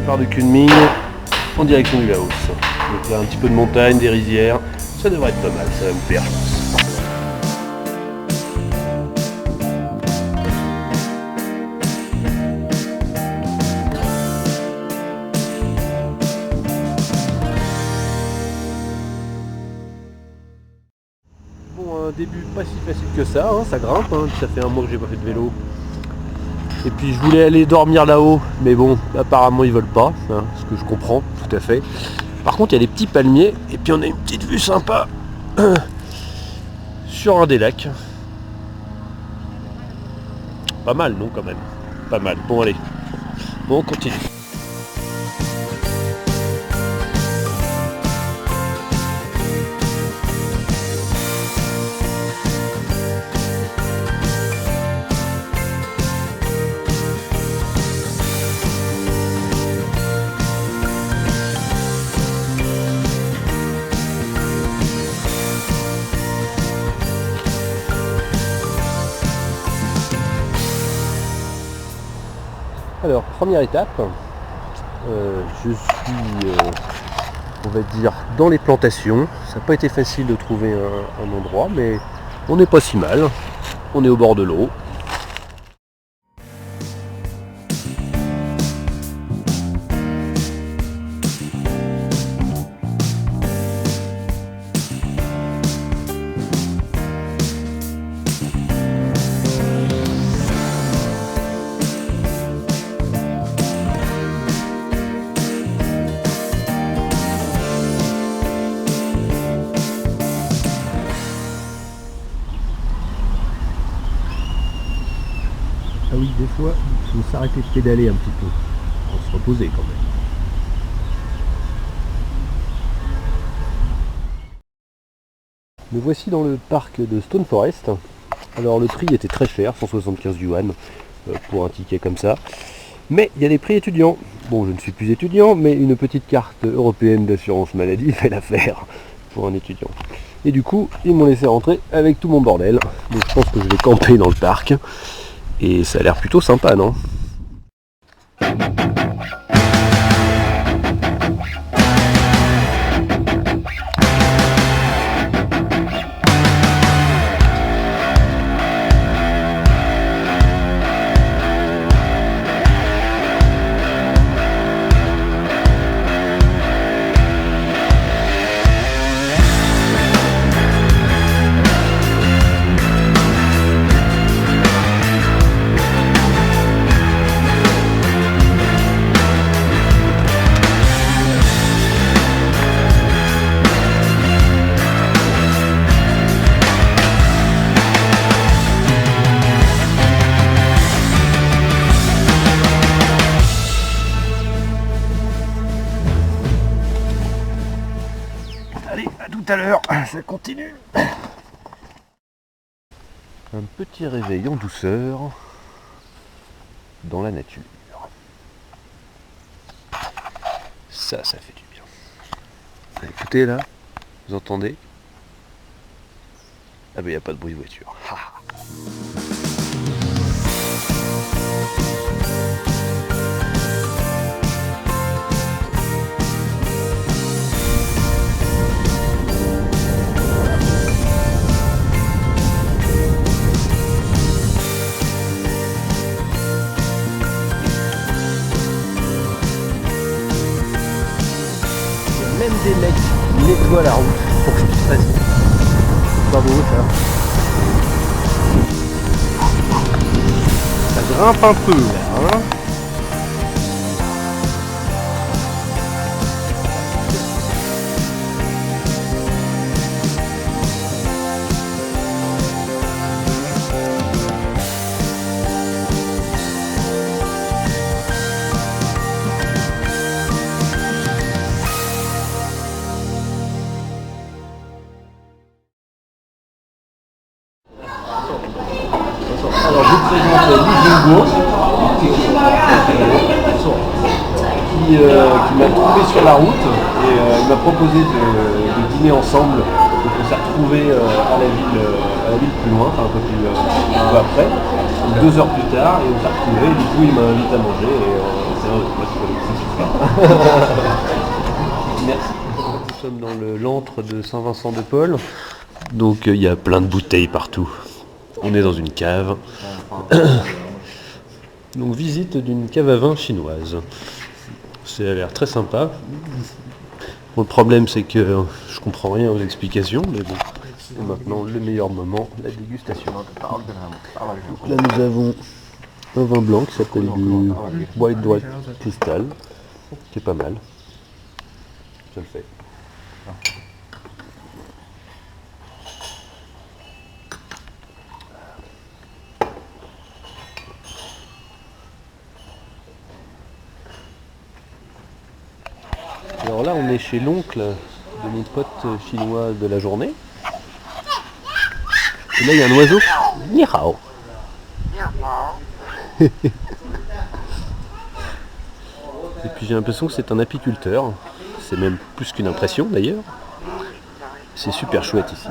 départ de Kunming en direction du Laos. Donc là un petit peu de montagne, des rizières, ça devrait être pas mal, ça va me plaire je pense. Bon, un début pas si facile que ça, hein, ça grimpe, hein, ça fait un mois que j'ai pas fait de vélo. Et puis je voulais aller dormir là-haut, mais bon, apparemment ils veulent pas, hein, ce que je comprends tout à fait. Par contre il y a des petits palmiers, et puis on a une petite vue sympa sur un des lacs. Pas mal non quand même, pas mal. Bon allez, bon on continue. Alors, première étape, je suis, on va dire, dans les plantations. Ça n'a pas été facile de trouver un endroit, mais on n'est pas si mal. On est au bord de l'eau. Ah oui, des fois, il faut s'arrêter de pédaler un petit peu, pour se reposer quand même. Me voici dans le parc de Stone Forest. Alors le prix était très cher, 175 yuan pour un ticket comme ça. Mais il y a des prix étudiants. Bon, je ne suis plus étudiant, mais une petite carte européenne d'assurance maladie fait l'affaire pour un étudiant. Et du coup, ils m'ont laissé rentrer avec tout mon bordel. Donc je pense que je vais camper dans le parc. Et ça a l'air plutôt sympa, non ? Allez, à tout à l'heure, ça continue. Un petit réveil en douceur dans la nature. Ça fait du bien. Écoutez là, vous entendez ? Ah ben il n'y a pas de bruit de voiture. Même des mecs qui nettoient la route pour que je puisse passer. C'est pas beau ça. Ça grimpe un peu là, hein. Alors je vous présente Lijungo qui m'a trouvé sur la route et il m'a proposé de dîner ensemble. Donc on s'est retrouvés à la ville plus loin, enfin un peu après, 2 heures plus tard, et on s'est retrouvés, et du coup il m'a invité à manger et c'est Merci. Nous sommes dans l'antre de Saint-Vincent-de-Paul. Donc il y a plein de bouteilles partout. On est dans une cave. Donc visite d'une cave à vin chinoise. Ça a l'air très sympa. Bon, le problème c'est que je comprends rien aux explications, mais bon. Et maintenant le meilleur moment, la dégustation. Donc là nous avons un vin blanc qui s'appelle du White Crystal, qui est pas mal. Je le fais. Alors là, on est chez l'oncle de mon pote chinois de la journée. Et là, il y a un oiseau. Ni hao. Et puis j'ai l'impression que c'est un apiculteur. C'est même plus qu'une impression d'ailleurs. C'est super chouette ici.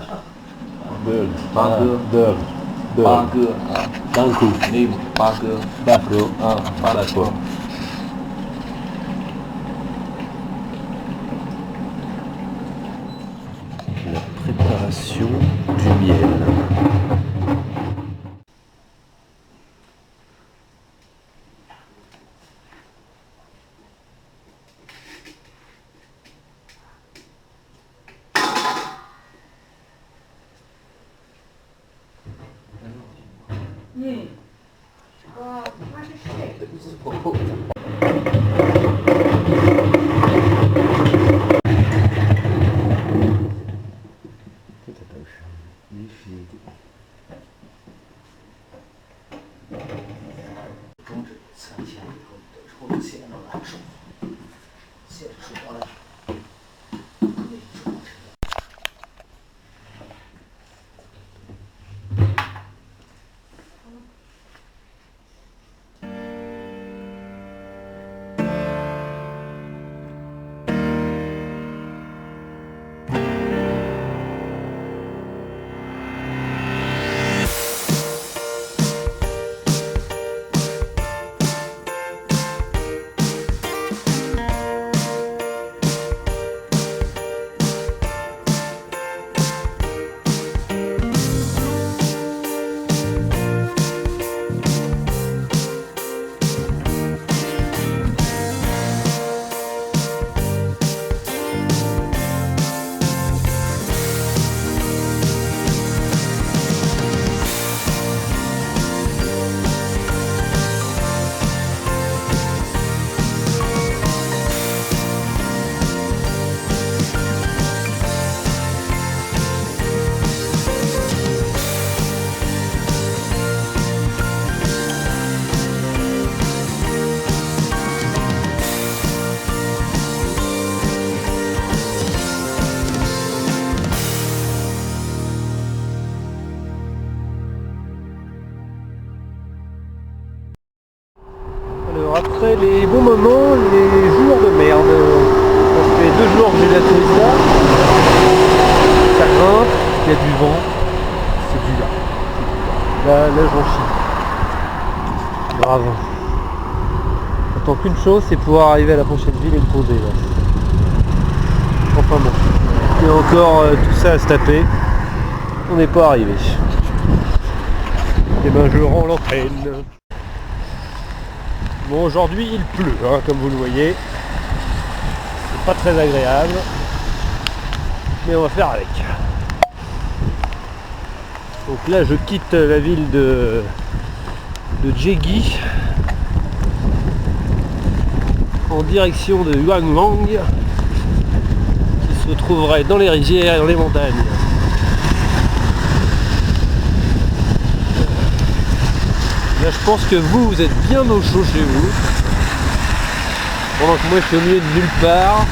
La préparation du miel. Alors après les bons moments, les jours de merde. Ça fait 2 jours que j'ai la Toyota. Ça grimpe, il y a du vent. C'est dur. Là j'en chie. Grave. J'attends qu'une chose, c'est pouvoir arriver à la prochaine ville et me poser là. Enfin bon. Il y a encore tout ça à se taper. On n'est pas arrivé. Et ben je rends l'antenne. Bon, aujourd'hui il pleut, hein, comme vous le voyez. C'est pas très agréable. Mais on va faire avec. Donc là je quitte la ville de Jegi en direction de Huangwang, qui se trouverait dans les rizières et dans les montagnes. Là je pense que vous êtes bien au chaud chez vous, pendant que moi je suis au milieu de nulle part.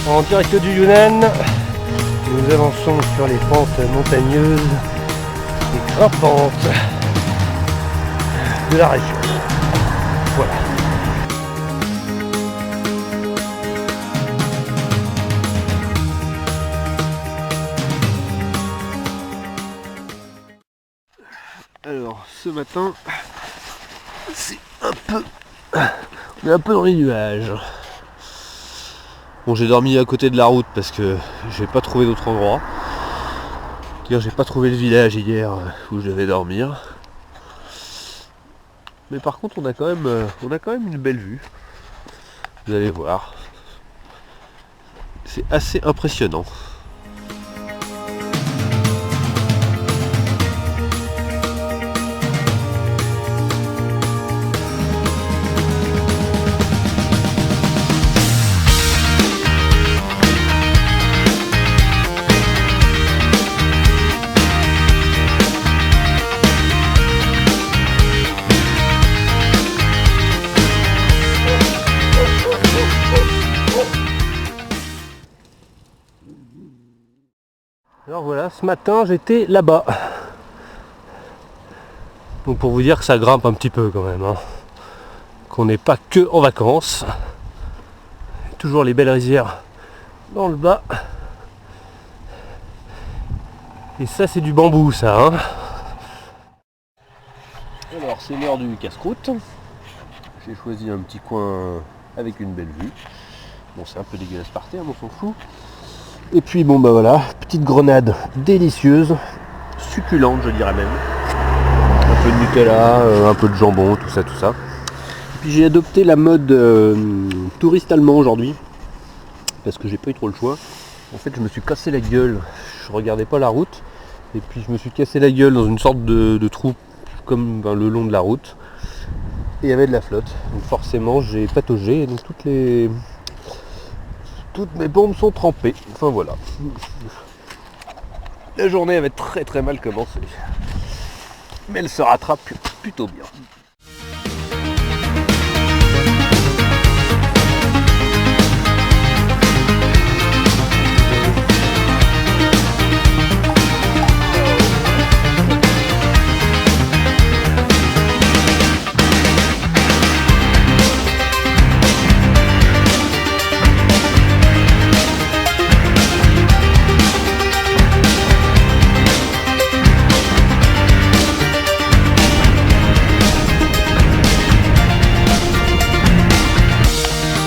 En direct du Yunnan, nous avançons sur les pentes montagneuses et grimpantes de la région. Voilà. Alors, ce matin, c'est un peu... On est un peu dans les nuages. Bon, j'ai dormi à côté de la route parce que j'ai pas trouvé d'autre endroit. C'est-à-dire, j'ai pas trouvé le village hier où je devais dormir. Mais par contre, on a quand même une belle vue. Vous allez voir. C'est assez impressionnant. Alors voilà, ce matin j'étais là-bas. Donc pour vous dire que ça grimpe un petit peu quand même. Hein. Qu'on n'est pas que en vacances. Toujours les belles rizières dans le bas. Et ça c'est du bambou ça. Hein. Alors c'est l'heure du casse-croûte. J'ai choisi un petit coin avec une belle vue. Bon c'est un peu dégueulasse par terre mais on s'en fout. Et puis bon bah voilà, petite grenade délicieuse, succulente je dirais même. Un peu de Nutella, un peu de jambon, tout ça. Et puis j'ai adopté la mode touriste allemand aujourd'hui, parce que j'ai pas eu trop le choix. En fait je me suis cassé la gueule, je regardais pas la route, et puis je me suis cassé la gueule dans une sorte de trou comme le long de la route. Et il y avait de la flotte, donc forcément j'ai pataugé, et donc toutes mes bombes sont trempées. Enfin voilà. La journée avait très très mal commencé. Mais elle se rattrape plutôt bien.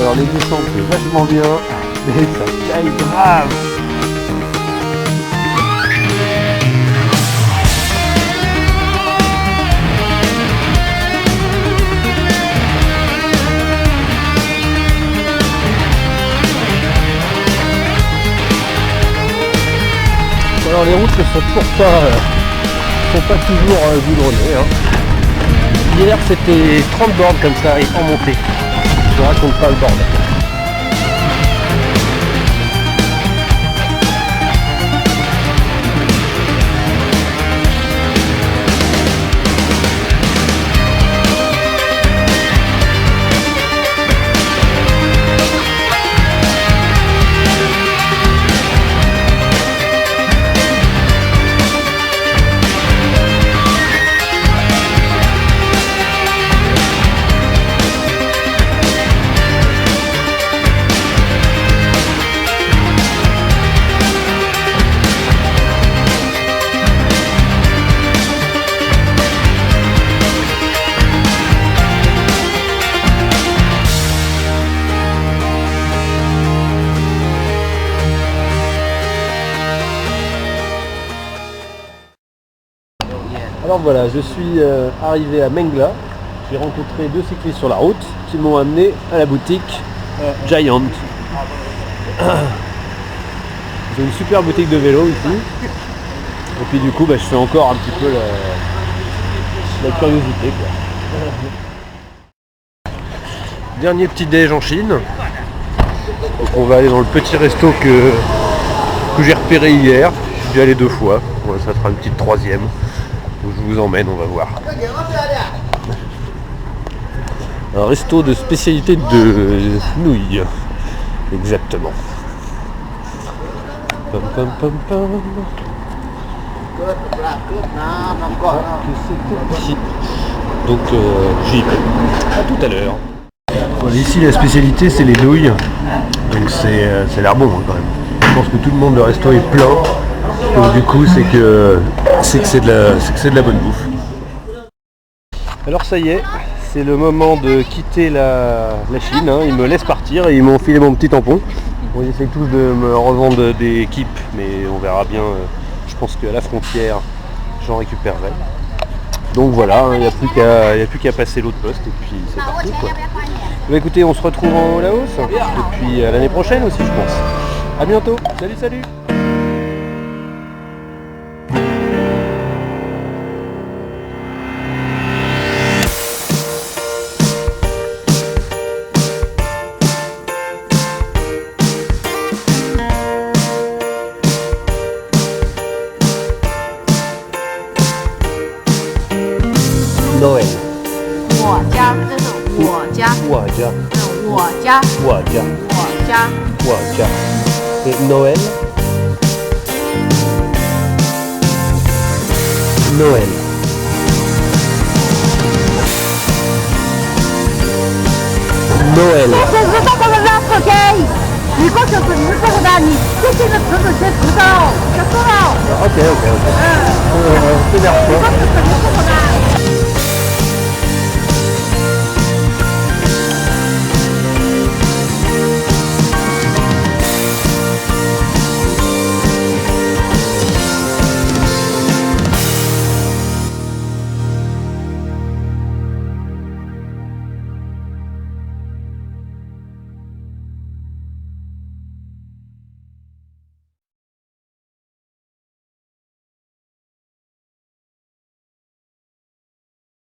Alors les descentes c'est vachement bien, mais ça caille grave. Alors les routes ne sont pas toujours goudronnées. Hein. Hier c'était 30 bornes comme ça et en montée. Je raconte pas le bordel. Alors voilà, je suis arrivé à Mengla. J'ai rencontré deux cyclistes sur la route qui m'ont amené à la boutique Giant. C'est une super boutique de vélo ici. Et puis du coup, je fais encore un petit peu la curiosité, quoi. Dernier petit déj en Chine. Donc on va aller dans le petit resto que j'ai repéré hier. Je suis déjà allé 2 fois. Ouais, ça sera une petite troisième. Donc je vous emmène, on va voir. Un resto de spécialité de nouilles. Exactement. Pam, pam, pam, pam. Ici. Donc j'y vais. À tout à l'heure. Bon, ici la spécialité c'est les nouilles. Donc ça a l'air bon hein, quand même. Je pense que tout le monde le resto est plein. Donc du coup c'est que c'est de la bonne bouffe. Alors ça y est, c'est le moment de quitter la Chine. Hein. Ils me laissent partir et ils m'ont filé mon petit tampon. Bon, ils essayent tous de me revendre des keeps, mais on verra bien. Je pense qu'à la frontière, j'en récupérerai. Donc voilà, il n'y a plus qu'à passer l'autre poste et puis c'est parti quoi. Bah, écoutez, on se retrouve en Laos et puis à l'année prochaine aussi je pense. A bientôt, salut salut. Noël. 我家，这是我家，我家，我家，我家，我家，我家。Et Noël. Noël. Noël. 这是中国的拉手机，如果就是你们这个的，你最近的侄子先知道，就知道。Ok. 这是你中国的。